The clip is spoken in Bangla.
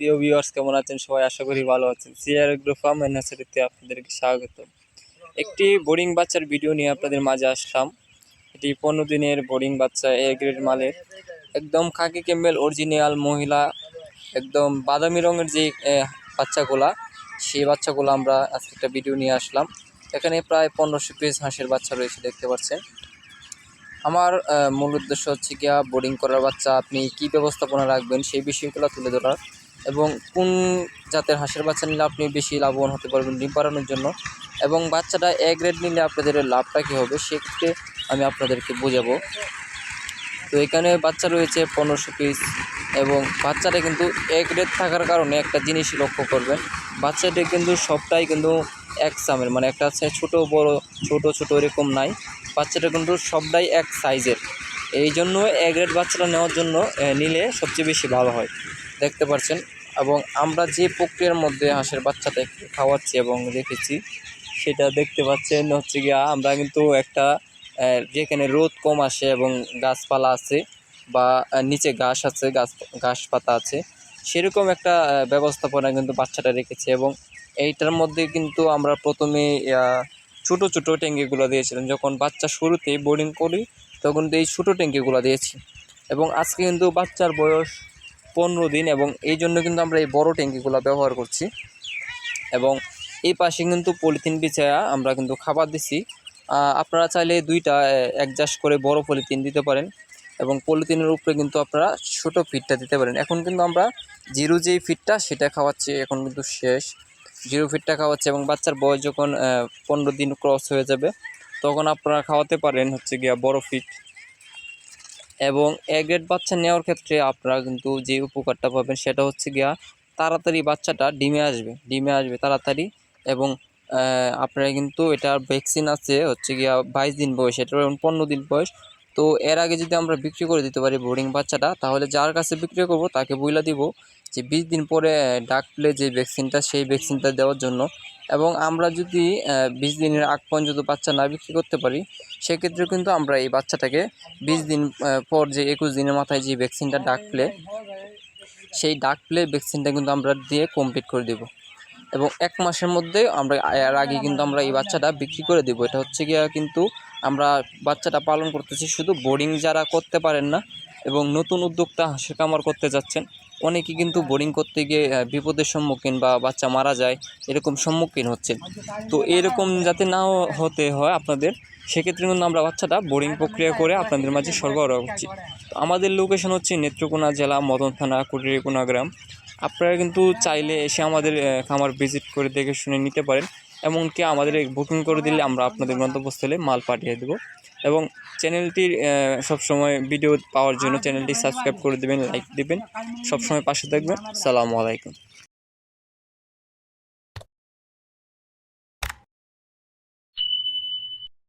প্রিয় ভিউয়ার্স, কেমন আছেন সবাই? আশা করি ভালো আছেন। সিআর এগ্রো ফার্ম এন্ড নার্সারিতে আপনাদেরকে স্বাগত। একটি বোর্ডিং বাচ্চার ভিডিও নিয়ে আপনাদের মাঝে আসলাম। এটি 15 দিনের বোর্ডিং বাচ্চা, এ গ্রেড মালের, একদম খাকি ক্যাম্বেল অরিজিনাল মহিলা, একদম বাদামি রঙের যে বাচ্চাগুলা, সেই বাচ্চাগুলো আমরা আজকে একটা ভিডিও নিয়ে আসলাম। এখানে প্রায় 1500 পিস হাঁসের বাচ্চা রয়েছে, দেখতে পাচ্ছেন। আমার মূল উদ্দেশ্য হচ্ছে গিয়া বোর্ডিং করার বাচ্চা আপনি কি ব্যবস্থাপনা রাখবেন সেই বিষয়গুলো তুলে ধরার, এবং কোন জাতের হাঁসের বাচ্চা নিলে আপনি বেশি লাভবান হতে পারবেন ডিম পাড়ানোর জন্য, এবং বাচ্চাটা এ গ্রেড নিলে আপনাদের লাভটা কী হবে সেক্ষেত্রে আমি আপনাদেরকে বোঝাবো। তো এখানে বাচ্চা রয়েছে 1500 পিস, এবং বাচ্চাটা কিন্তু এ গ্রেড থাকার কারণে একটা জিনিসই লক্ষ্য করবেন, বাচ্চাটা কিন্তু সবটাই কিন্তু এক সামের, মানে একটা আছে ছোটো বড় ছোট ছোট এরকম নাই, বাচ্চাটা কিন্তু সবটাই এক সাইজের। এই জন্য এ গ্রেড বাচ্চাটা নেওয়ার জন্য নিলে সবচেয়ে বেশি ভালো হয়, দেখতে পাচ্ছেন। এবং আমরা যে প্রক্রিয়ার মধ্যে হাঁসের বাচ্চাটা একটু খাওয়াচ্ছি এবং রেখেছি সেটা দেখতে পাচ্ছেন হচ্ছে গিয়া, আমরা কিন্তু একটা যেখানে রোদ কম আসে এবং গাছপালা আছে বা নিচে ঘাস আছে, ঘাস পাতা আছে, সেরকম একটা ব্যবস্থাপনা কিন্তু বাচ্চাটা রেখেছে। এবং এইটার মধ্যে কিন্তু আমরা প্রথমে ছোটো ছোটো ট্যাঙ্কিগুলো দিয়েছিলাম, যখন বাচ্চা শুরুতেই বোর্ডিং করি তখন এই ছোটো ট্যাঙ্কিগুলো দিয়েছি। এবং আজকে কিন্তু বাচ্চার বয়স 15 দিন, এবং এই জন্য কিন্তু আমরা এই বড় ট্যাঙ্কিগুলো ব্যবহার করছি। এবং এই পাশে কিন্তু পলিথিন বিছায়া আমরা কিন্তু খাবার দিছি। আপনারা চাইলে দুইটা অ্যাডজাস্ট করে বড় পলিথিন দিতে পারেন, এবং পলিথিনের উপরে কিন্তু আপনারা ছোটো ফিডটা দিতে পারেন। এখন কিন্তু আমরা জিরো যেই ফিডটা সেটা খাওয়াচ্ছি, এখন কিন্তু শেষ জিরো ফিডটা খাওয়াচ্ছে। এবং বাচ্চার বয়স যখন 15 দিন ক্রস হয়ে যাবে তখন আপনারা খাওয়াতে পারেন হচ্ছে গিয়া বড় ফিড। এবং এ গ্রেড বাচ্চা নেওয়ার ক্ষেত্রে আপনারা কিন্তু যে উপকারটা পাবেন সেটা হচ্ছে গিয়া, তাড়াতাড়ি বাচ্চাটা ডিমে আসবে তাড়াতাড়ি। এবং আপনারা কিন্তু এটার ভ্যাকসিন আছে হচ্ছে গিয়া 22 দিন বয়স, এটা 15 দিন বয়স। তো এর আগে যদি আমরা বিক্রি করে দিতে পারি বোর্ডিং বাচ্চাটা, তাহলে যার কাছে বিক্রি করব তাকে বইলা দিব যে 20 দিন পরে ডাকলে যে ভ্যাকসিনটা, সেই ভ্যাকসিনটা দেওয়ার জন্য। এবং আমরা যদি 20 দিনের আগ পর্যন্ত বাচ্চা না বিক্রি করতে পারি, সেক্ষেত্রে কিন্তু আমরা এই বাচ্চাটাকে 20 দিন পর যে 21 দিনের মাথায় যে ভ্যাকসিনটা ডাকলে, সেই ডাকলে ভ্যাকসিনটা কিন্তু আমরা দিয়ে কমপ্লিট করে দেব। এবং 1 মাসের মধ্যে আমরা এর আগে কিন্তু আমরা এই বাচ্চাটা বিক্রি করে দেব। এটা হচ্ছে গিয়া কিন্তু আমরা বাচ্চাটা পালন করতেছি শুধু বোর্ডিং যারা করতে পারেন না এবং নতুন উদ্যোক্তা হাঁসের খামার করতে যাচ্ছেন, অনেকে কিন্তু বোর্ডিং করতে গিয়ে বিপদের সম্মুখীন বা বাচ্চা মারা যায় এরকম সম্মুখীন হচ্ছেন। তো এরকম যাতে নাও হতে হয় আপনাদের, সেক্ষেত্রে কিন্তু আমরা বাচ্চাটা বোর্ডিং প্রক্রিয়া করে আপনাদের মাঝে সরবরাহ করছি। তো আমাদের লোকেশন হচ্ছে নেত্রকোনা জেলা, মদন থানা, কুটিরকোনা গ্রাম। আপনারা কিন্তু চাইলে এসে আমাদের খামার ভিজিট করে দেখে শুনে নিতে পারেন। এমনকি আমাদের বুকিং করে দিলে আমরা আপনাদের গন্তব্যস্থলে মাল পাঠিয়ে দেব। এবং চ্যানেলটির সবসময় ভিডিও পাওয়ার জন্য চ্যানেলটি সাবস্ক্রাইব করে দেবেন, লাইক দেবেন, সবসময় পাশে থাকবেন। আসসালামু আলাইকুম।